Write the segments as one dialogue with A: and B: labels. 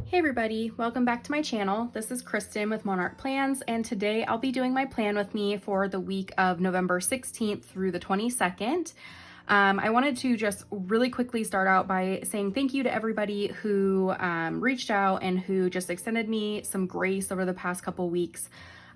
A: Hey everybody, welcome back to my channel. This is Kristen with Monarch Plans, and today I'll be doing my plan with me for the week of November 16th through the 22nd. I wanted to just really quickly start out by saying thank you to everybody who reached out and who just extended me some grace over the past couple weeks.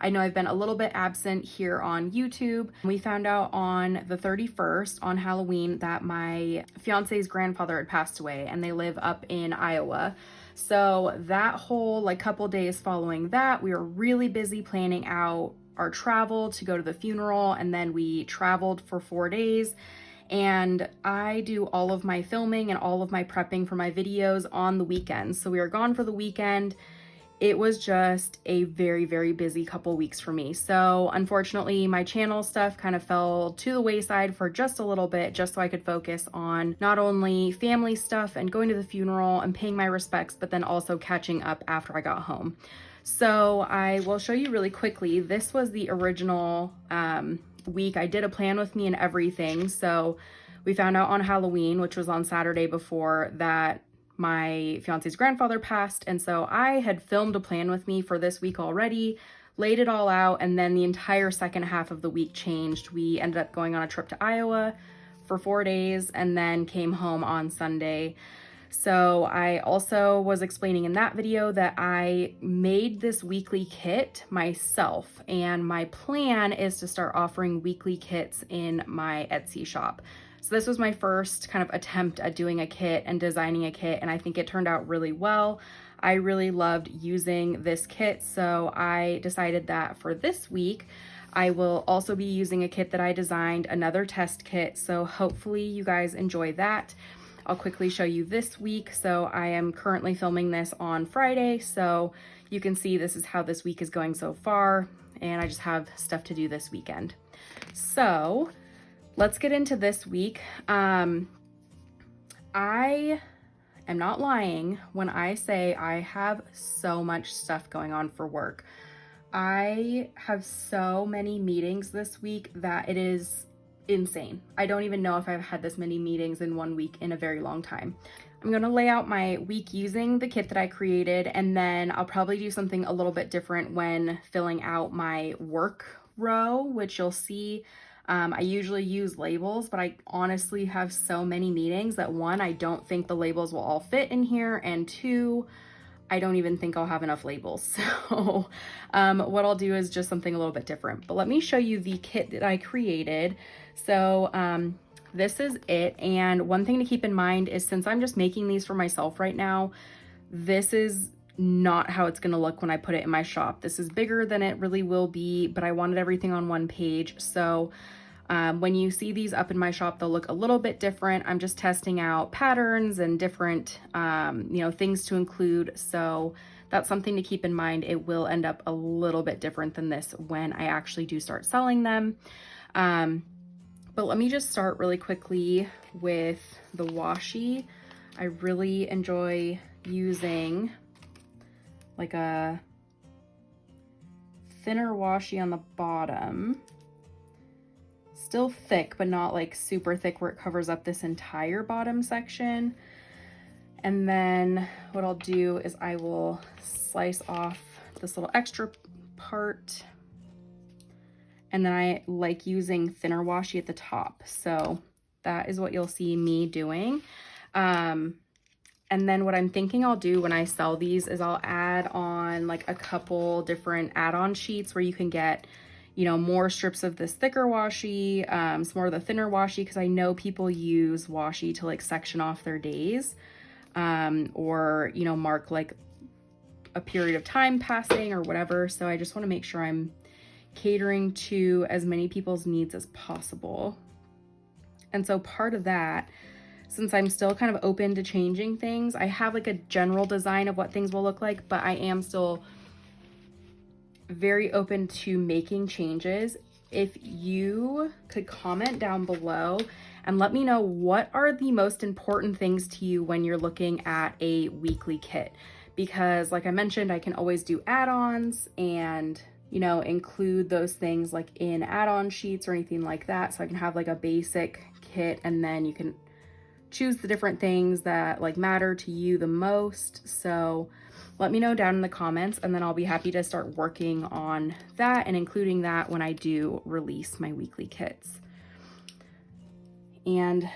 A: I know I've been a little bit absent here on YouTube. We found out on the 31st on Halloween that my fiance's grandfather had passed away, and they live up in Iowa. So that whole couple days following that, we were really busy planning out our travel to go to the funeral, and then we traveled for 4 days. And I do all of my filming and all of my prepping for my videos on the weekends. So we were gone for the weekend. It was just a very, very busy couple weeks for me. So unfortunately, my channel stuff kind of fell to the wayside for just a little bit, just so I could focus on not only family stuff and going to the funeral and paying my respects, but then also catching up after I got home. So I will show you really quickly. This was the original week. I did a plan with me and everything. So we found out on Halloween, which was on Saturday before, that my fiance's grandfather passed. And so I had filmed a plan with me for this week already, laid it all out, and then the entire second half of the week changed. We ended up going on a trip to Iowa for 4 days and then came home on Sunday. So I also was explaining in that video that I made this weekly kit myself, and my plan is to start offering weekly kits in my Etsy shop. So this was my first kind of attempt at doing a kit and designing a kit, and I think it turned out really well. I really loved using this kit, so I decided that for this week, I will also be using a kit that I designed, another test kit, so hopefully you guys enjoy that. I'll quickly show you this week. So I am currently filming this on Friday, so you can see this is how this week is going so far, and I just have stuff to do this weekend. So let's get into this week. I am not lying when I say I have so much stuff going on for work. I have so many meetings this week that it is insane. I don't even know if I've had this many meetings in 1 week in a very long time. I'm going to lay out my week using the kit that I created, and then I'll probably do something a little bit different when filling out my work row, which you'll see. I usually use labels, but I honestly have so many meetings that, one, I don't think the labels will all fit in here, and two, I don't even think I'll have enough labels. So what I'll do is just something a little bit different. But let me show you the kit that I created. So this is it. And one thing to keep in mind is, since I'm just making these for myself right now, this is not how it's going to look when I put it in my shop. This is bigger than it really will be, but I wanted everything on one page. So when you see these up in my shop, they'll look a little bit different. I'm just testing out patterns and different, things to include. So that's something to keep in mind. It will end up a little bit different than this when I actually do start selling them. But let me just start really quickly with the washi. I really enjoy using like a thinner washi on the bottom. Still thick, but not like super thick where it covers up this entire bottom section. And then what I'll do is I will slice off this little extra part. And then I like using thinner washi at the top. So that is what you'll see me doing. And then what I'm thinking I'll do when I sell these is I'll add on like a couple different add-on sheets where you can get, more strips of this thicker washi, some more of the thinner washi, because I know people use washi to like section off their days, or, mark like a period of time passing or whatever. So I just want to make sure I'm catering to as many people's needs as possible. And so part of that, since I'm still kind of open to changing things, I have like a general design of what things will look like, but I am still very open to making changes. If you could comment down below and let me know what are the most important things to you when you're looking at a weekly kit, because like I mentioned, I can always do add-ons and include those things like in add-on sheets or anything like that. So I can have like a basic kit, and then you can choose the different things that like matter to you the most. So let me know down in the comments, and then I'll be happy to start working on that and including that when I do release my weekly kits. And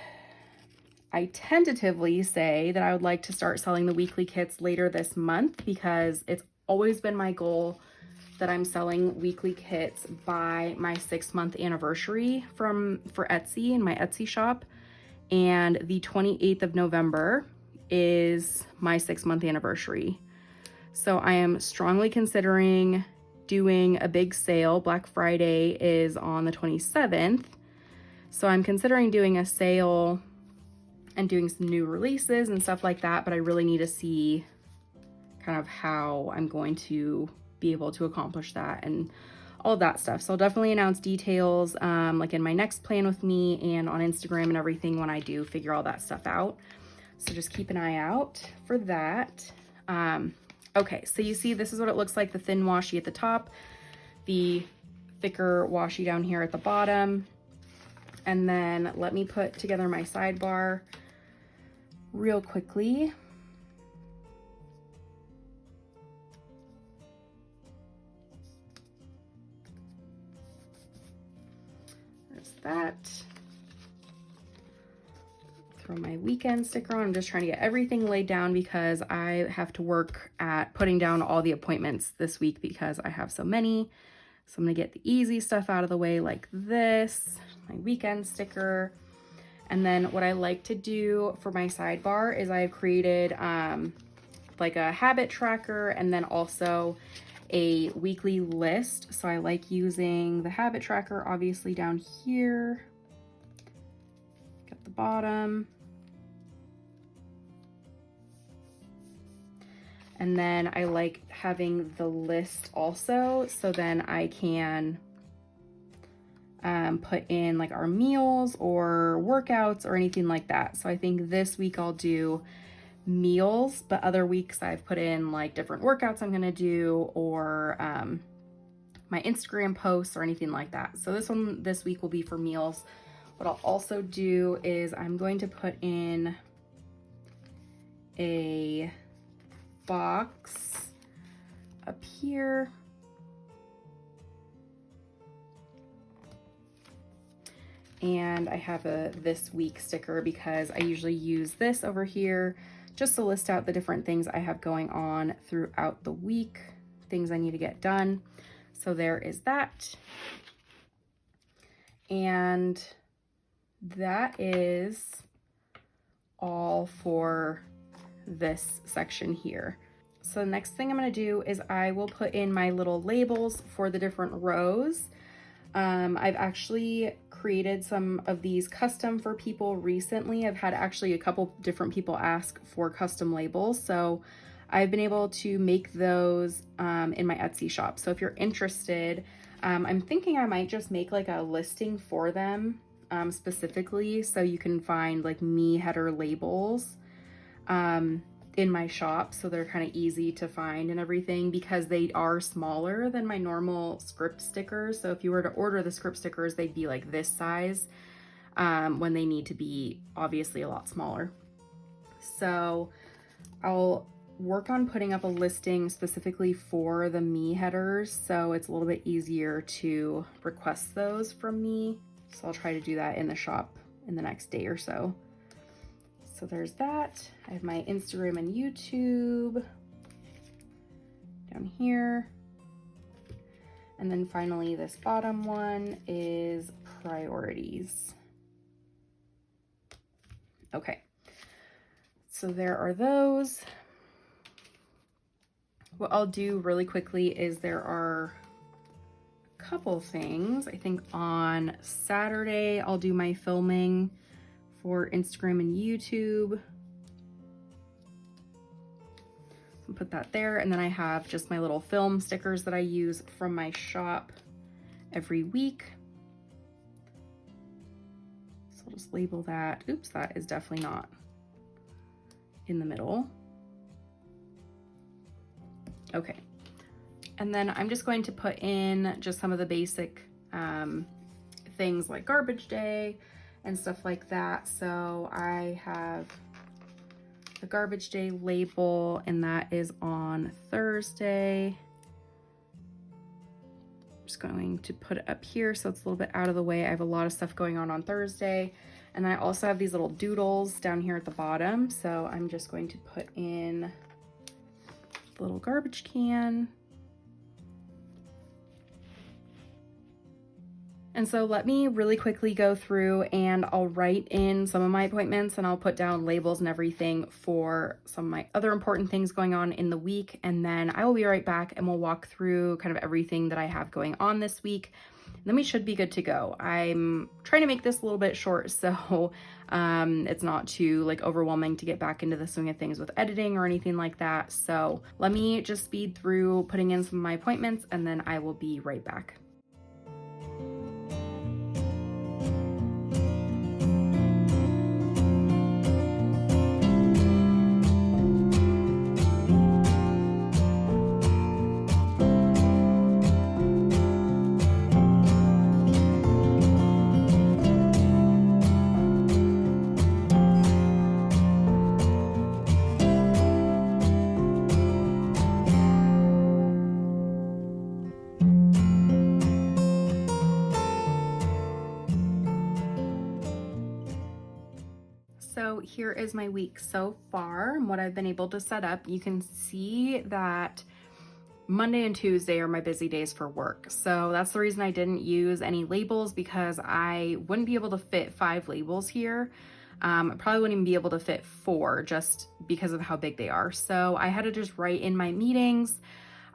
A: I tentatively say that I would like to start selling the weekly kits later this month, because it's always been my goal that I'm selling weekly kits by my 6-month anniversary for Etsy in my Etsy shop. And the 28th of November is my 6-month anniversary. So I am strongly considering doing a big sale. Black Friday is on the 27th. So I'm considering doing a sale and doing some new releases and stuff like that, but I really need to see kind of how I'm going to be able to accomplish that and all of that stuff. So I'll definitely announce details like in my next plan with me and on Instagram and everything when I do figure all that stuff out. So just keep an eye out for that. Okay, so you see this is what it looks like, the thin washi at the top, the thicker washi down here at the bottom. And then let me put together my sidebar real quickly. There's that. Throw my weekend sticker on. I'm just trying to get everything laid down because I have to work at putting down all the appointments this week because I have so many. So I'm gonna get the easy stuff out of the way like this, my weekend sticker. And then what I like to do for my sidebar is I've created like a habit tracker and then also a weekly list. So I like using the habit tracker obviously down here at the bottom. And then I like having the list also, so then I can put in like our meals or workouts or anything like that. So I think this week I'll do meals, but other weeks I've put in like different workouts I'm gonna do or my Instagram posts or anything like that. So this week will be for meals. What I'll also do is I'm going to put in a box up here. And I have a this week sticker because I usually use this over here just to list out the different things I have going on throughout the week, things I need to get done. So there is that. And that is all for this section here. So the next thing I'm going to do is I will put in my little labels for the different rows. I've actually created some of these custom for people recently. I've had actually a couple different people ask for custom labels. So I've been able to make those in my Etsy shop. So if you're interested, I'm thinking I might just make like a listing for them specifically so you can find like me header labels in my shop, so they're kind of easy to find and everything because they are smaller than my normal script stickers. So if you were to order the script stickers, they'd be like this size when they need to be obviously a lot smaller. So I'll work on putting up a listing specifically for the me headers so it's a little bit easier to request those from me. So I'll try to do that in the shop in the next day or so. So there's that. I have my Instagram and YouTube down here. And then finally, this bottom one is priorities. Okay, so there are those. What I'll do really quickly is there are a couple things. I think on Saturday, I'll do my filming for Instagram and YouTube. I'll put that there. And then I have just my little film stickers that I use from my shop every week. So I'll just label that. Oops, that is definitely not in the middle. Okay. And then I'm just going to put in just some of the basic things like garbage day and stuff like that. So I have the garbage day label, and that is on Thursday. I'm just going to put it up here so it's a little bit out of the way. I have a lot of stuff going on Thursday. And then I also have these little doodles down here at the bottom. So I'm just going to put in the little garbage can. And so let me really quickly go through and I'll write in some of my appointments and I'll put down labels and everything for some of my other important things going on in the week. And then I will be right back and we'll walk through kind of everything that I have going on this week. And then we should be good to go. I'm trying to make this a little bit short so it's not too like overwhelming to get back into the swing of things with editing or anything like that. So let me just speed through putting in some of my appointments and then I will be right back. So here is my week so far and what I've been able to set up. You can see that Monday and Tuesday are my busy days for work. So that's the reason I didn't use any labels, because I wouldn't be able to fit 5 labels here. I probably wouldn't even be able to fit 4 just because of how big they are. So I had to just write in my meetings.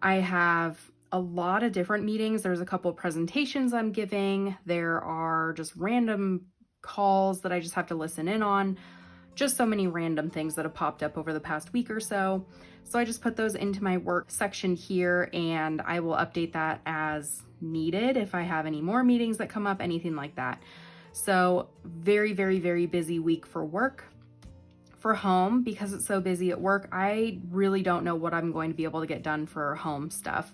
A: I have a lot of different meetings. There's a couple of presentations I'm giving. There are just random calls that I just have to listen in on. Just so many random things that have popped up over the past week or so. So I just put those into my work section here and I will update that as needed if I have any more meetings that come up, anything like that. So very, very, very busy week for work. For home, because it's so busy at work, I really don't know what I'm going to be able to get done for home stuff.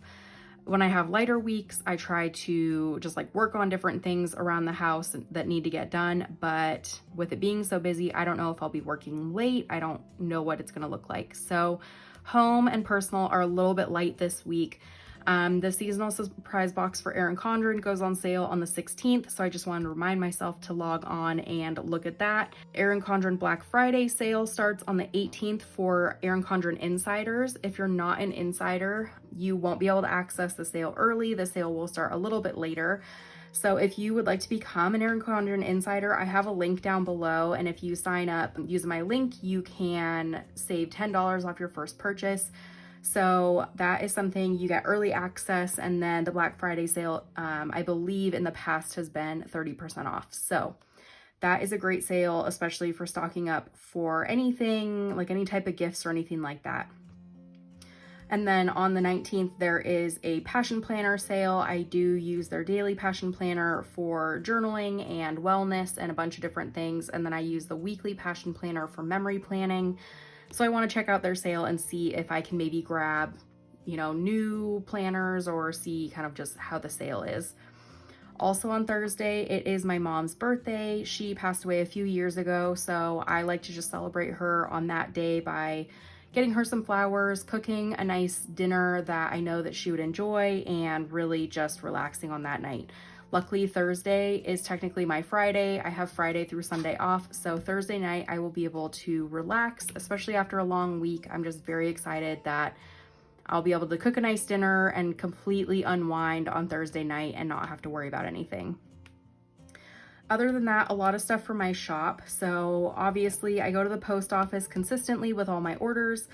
A: When I have lighter weeks, I try to just like work on different things around the house that need to get done. But with it being so busy, I don't know if I'll be working late. I don't know what it's going to look like. So home and personal are a little bit light this week. The seasonal surprise box for Erin Condren goes on sale on the 16th. So I just wanted to remind myself to log on and look at that. Erin Condren Black Friday sale starts on the 18th for Erin Condren insiders. If you're not an insider, you won't be able to access the sale early. The sale will start a little bit later. So if you would like to become an Erin Condren insider, I have a link down below. And if you sign up using my link, you can save $10 off your first purchase. So that is something you get early access. And then the Black Friday sale, I believe in the past has been 30% off. So that is a great sale, especially for stocking up for anything, like any type of gifts or anything like that. And then on the 19th, there is a passion planner sale. I do use their daily passion planner for journaling and wellness and a bunch of different things. And then I use the weekly passion planner for memory planning. So I want to check out their sale and see if I can maybe grab, new planners or see kind of just how the sale is. Also on Thursday, it is my mom's birthday. She passed away a few years ago, so I like to just celebrate her on that day by getting her some flowers, cooking a nice dinner that I know that she would enjoy, and really just relaxing on that night. Luckily, Thursday is technically my Friday. I have Friday through Sunday off, so Thursday night I will be able to relax, especially after a long week. I'm just very excited that I'll be able to cook a nice dinner and completely unwind on Thursday night and not have to worry about anything. Other than that, a lot of stuff for my shop. So obviously I go to the post office consistently with all my orders.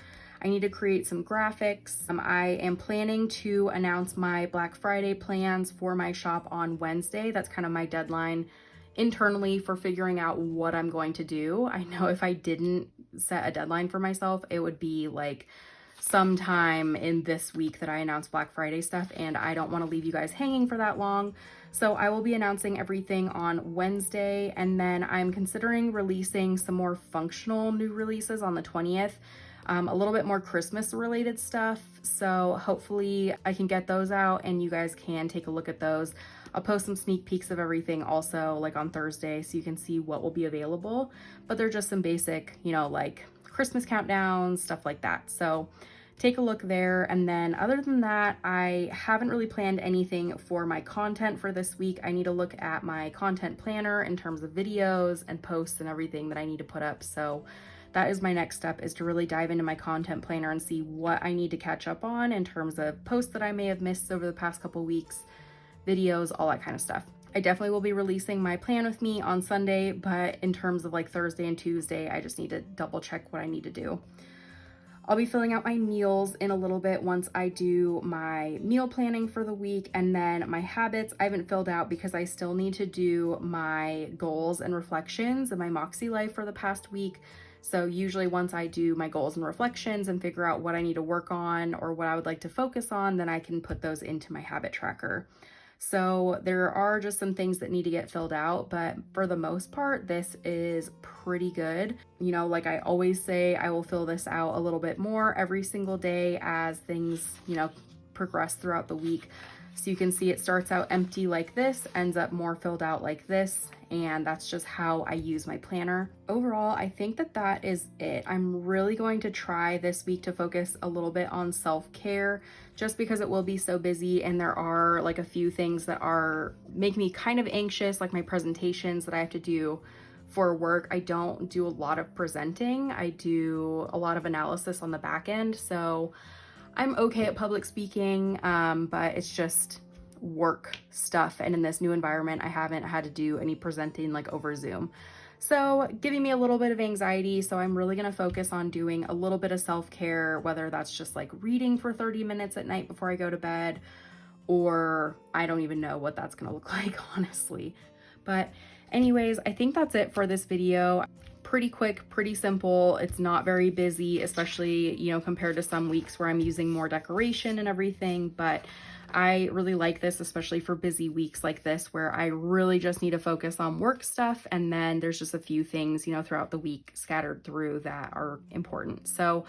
A: I need to create some graphics. I am planning to announce my Black Friday plans for my shop on Wednesday. That's kind of my deadline internally for figuring out what I'm going to do. I know if I didn't set a deadline for myself, it would be like sometime in this week that I announce Black Friday stuff, and I don't want to leave you guys hanging for that long. So I will be announcing everything on Wednesday, and then I'm considering releasing some more functional new releases on the 20th. A little bit more Christmas related stuff. So hopefully I can get those out and you guys can take a look at those. I'll post some sneak peeks of everything also like on Thursday so you can see what will be available. But they're just some basic, like Christmas countdowns, stuff like that. So take a look there. And then other than that, I haven't really planned anything for my content for this week. I need to look at my content planner in terms of videos and posts and everything that I need to put up. So that is my next step, is to really dive into my content planner and see what I need to catch up on in terms of posts that I may have missed over the past couple weeks, videos, all that kind of stuff. I definitely will be releasing my plan with me on Sunday, but in terms of like Thursday and Tuesday, I just need to double check what I need to do. I'll be filling out my meals in a little bit once I do my meal planning for the week, and then my habits I haven't filled out because I still need to do my goals and reflections in my Moxie life for the past week. So usually once I do my goals and reflections and figure out what I need to work on or what I would like to focus on, then I can put those into my habit tracker. So there are just some things that need to get filled out, but for the most part, this is pretty good. You know, like I always say, I will fill this out a little bit more every single day as things, you know, progress throughout the week. So you can see it starts out empty like this, ends up more filled out like this, and that's just how I use my planner. Overall, I think that that is it. I'm really going to try this week to focus a little bit on self-care, just because it will be so busy and there are like a few things that are make me kind of anxious, like my presentations that I have to do for work. I don't do a lot of presenting. I do a lot of analysis on the back end. So I'm okay at public speaking, but it's just work stuff. And in this new environment, I haven't had to do any presenting like over Zoom. So giving me a little bit of anxiety. So I'm really gonna focus on doing a little bit of self-care, whether that's just like reading for 30 minutes at night before I go to bed, or I don't even know what that's gonna look like, honestly. But anyways, I think that's it for this video. Pretty quick, pretty simple. It's not very busy, especially, you know, compared to some weeks where I'm using more decoration and everything, but I really like this, especially for busy weeks like this, where I really just need to focus on work stuff. And then there's just a few things, you know, throughout the week scattered through that are important. So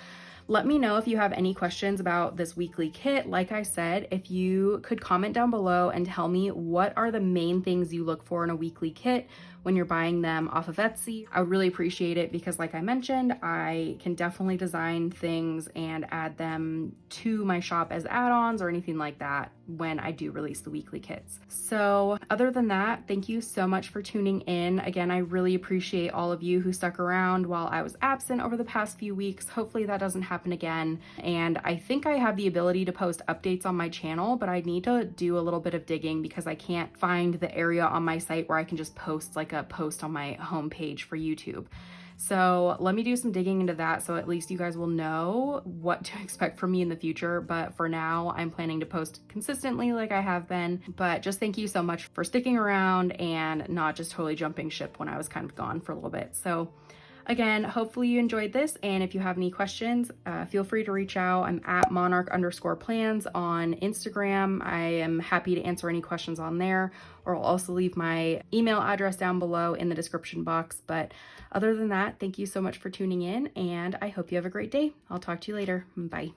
A: let me know if you have any questions about this weekly kit. Like I said, if you could comment down below and tell me what are the main things you look for in a weekly kit when you're buying them off of Etsy. I would really appreciate it because like I mentioned, I can definitely design things and add them to my shop as add-ons or anything like that when I do release the weekly kits. So other than that, thank you so much for tuning in. Again, I really appreciate all of you who stuck around while I was absent over the past few weeks. Hopefully that doesn't happen again. And I think I have the ability to post updates on my channel, but I need to do a little bit of digging because I can't find the area on my site where I can just post like a post on my homepage for YouTube. So let me do some digging into that so at least you guys will know what to expect from me in the future. But for now, I'm planning to post consistently like I have been. But just thank you so much for sticking around and not just totally jumping ship when I was kind of gone for a little bit. So again, hopefully you enjoyed this, and if you have any questions, feel free to reach out. I'm at monarch_plans on Instagram. I am happy to answer any questions on there, or I'll also leave my email address down below in the description box. But other than that, thank you so much for tuning in, and I hope you have a great day. I'll talk to you later. Bye.